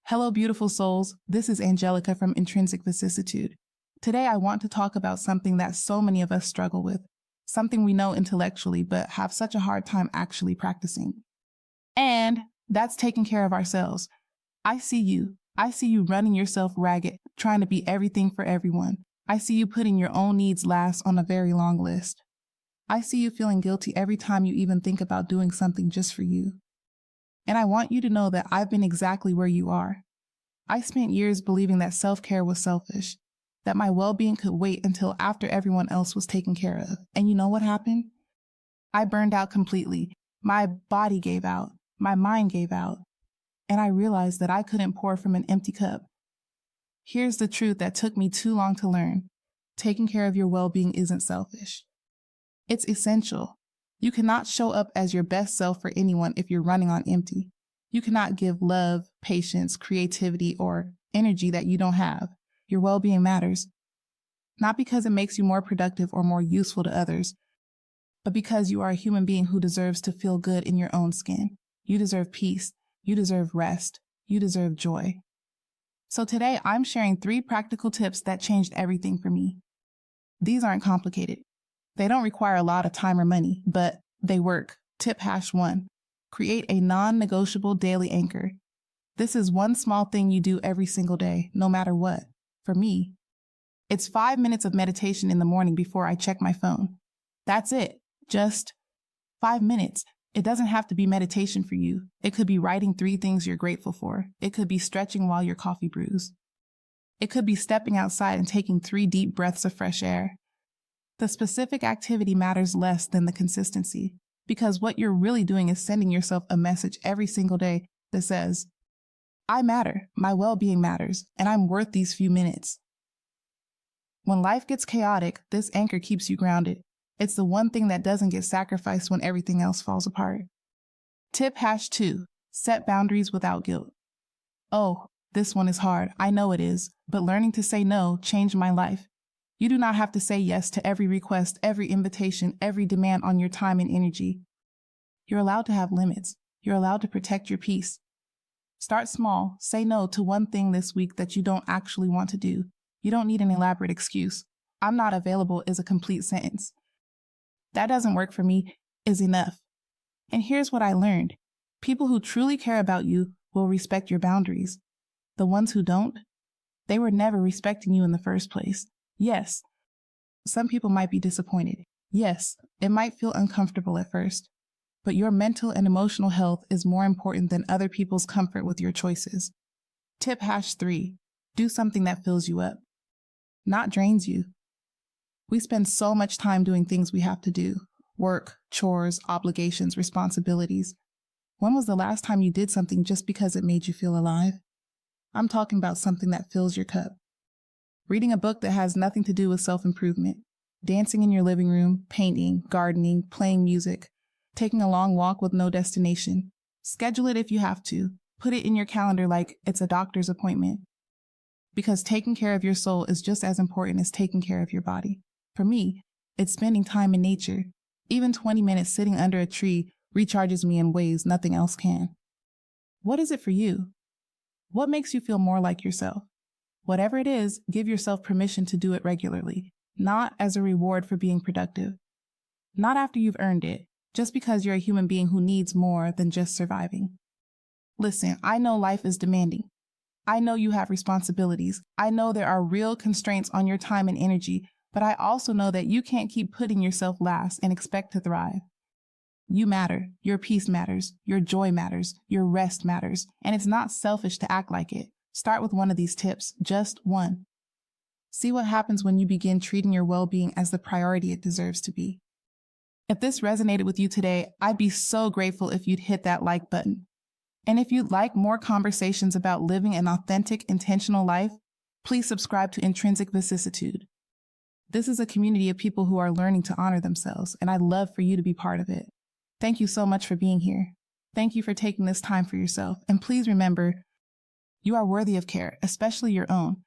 Hello, beautiful souls. This is Angelica from Intrinsic Vicissitude. Today, I want to talk about something that so many of us struggle with, something we know intellectually, but have such a hard time actually practicing. And that's taking care of ourselves. I see you running yourself ragged, trying to be everything for everyone. I see you putting your own needs last on a very long list. I see you feeling guilty every time you even think about doing something just for you. And I want you to know that I've been exactly where you are. I spent years believing that self-care was selfish, that my well-being could wait until after everyone else was taken care of. And you know what happened? I burned out completely. My body gave out. My mind gave out. And I realized that I couldn't pour from an empty cup. Here's the truth that took me too long to learn. Taking care of your well-being isn't selfish. It's essential. You cannot show up as your best self for anyone if you're running on empty. You cannot give love, patience, creativity, or energy that you don't have. Your well-being matters. Not because it makes you more productive or more useful to others, but because you are a human being who deserves to feel good in your own skin. You deserve peace. You deserve rest. You deserve joy. So today I'm sharing 3 practical tips that changed everything for me. These aren't complicated. They don't require a lot of time or money, but they work. Tip #1. Create a non-negotiable daily anchor. This is one small thing you do every single day, no matter what. For me, it's 5 minutes of meditation in the morning before I check my phone. That's it. Just 5 minutes. It doesn't have to be meditation for you. It could be writing 3 things you're grateful for. It could be stretching while your coffee brews. It could be stepping outside and taking 3 deep breaths of fresh air. The specific activity matters less than the consistency, because what you're really doing is sending yourself a message every single day that says, I matter, my well-being matters, and I'm worth these few minutes. When life gets chaotic, this anchor keeps you grounded. It's the one thing that doesn't get sacrificed when everything else falls apart. Tip #2. Set boundaries without guilt. Oh, this one is hard. I know it is, but learning to say no changed my life. You do not have to say yes to every request, every invitation, every demand on your time and energy. You're allowed to have limits. You're allowed to protect your peace. Start small. Say no to one thing this week that you don't actually want to do. You don't need an elaborate excuse. I'm not available is a complete sentence. That doesn't work for me is enough. And here's what I learned. People who truly care about you will respect your boundaries. The ones who don't, they were never respecting you in the first place. Yes, some people might be disappointed. Yes, it might feel uncomfortable at first, but your mental and emotional health is more important than other people's comfort with your choices. Tip #3. Do something that fills you up, not drains you. We spend so much time doing things we have to do. Work, chores, obligations, responsibilities. When was the last time you did something just because it made you feel alive? I'm talking about something that fills your cup. Reading a book that has nothing to do with self-improvement, dancing in your living room, painting, gardening, playing music, taking a long walk with no destination. Schedule it if you have to. Put it in your calendar like it's a doctor's appointment. Because taking care of your soul is just as important as taking care of your body. For me, it's spending time in nature. Even 20 minutes sitting under a tree recharges me in ways nothing else can. What is it for you? What makes you feel more like yourself? Whatever it is, give yourself permission to do it regularly, not as a reward for being productive. Not after you've earned it, just because you're a human being who needs more than just surviving. Listen, I know life is demanding. I know you have responsibilities. I know there are real constraints on your time and energy, but I also know that you can't keep putting yourself last and expect to thrive. You matter. Your peace matters. Your joy matters. Your rest matters. And it's not selfish to act like it. Start with one of these tips, just one. See what happens when you begin treating your well-being as the priority it deserves to be. If this resonated with you today, I'd be so grateful if you'd hit that like button. And if you'd like more conversations about living an authentic, intentional life, please subscribe to Intrinsic Vicissitude. This is a community of people who are learning to honor themselves, and I'd love for you to be part of it. Thank you so much for being here. Thank you for taking this time for yourself. And please remember, you are worthy of care, especially your own.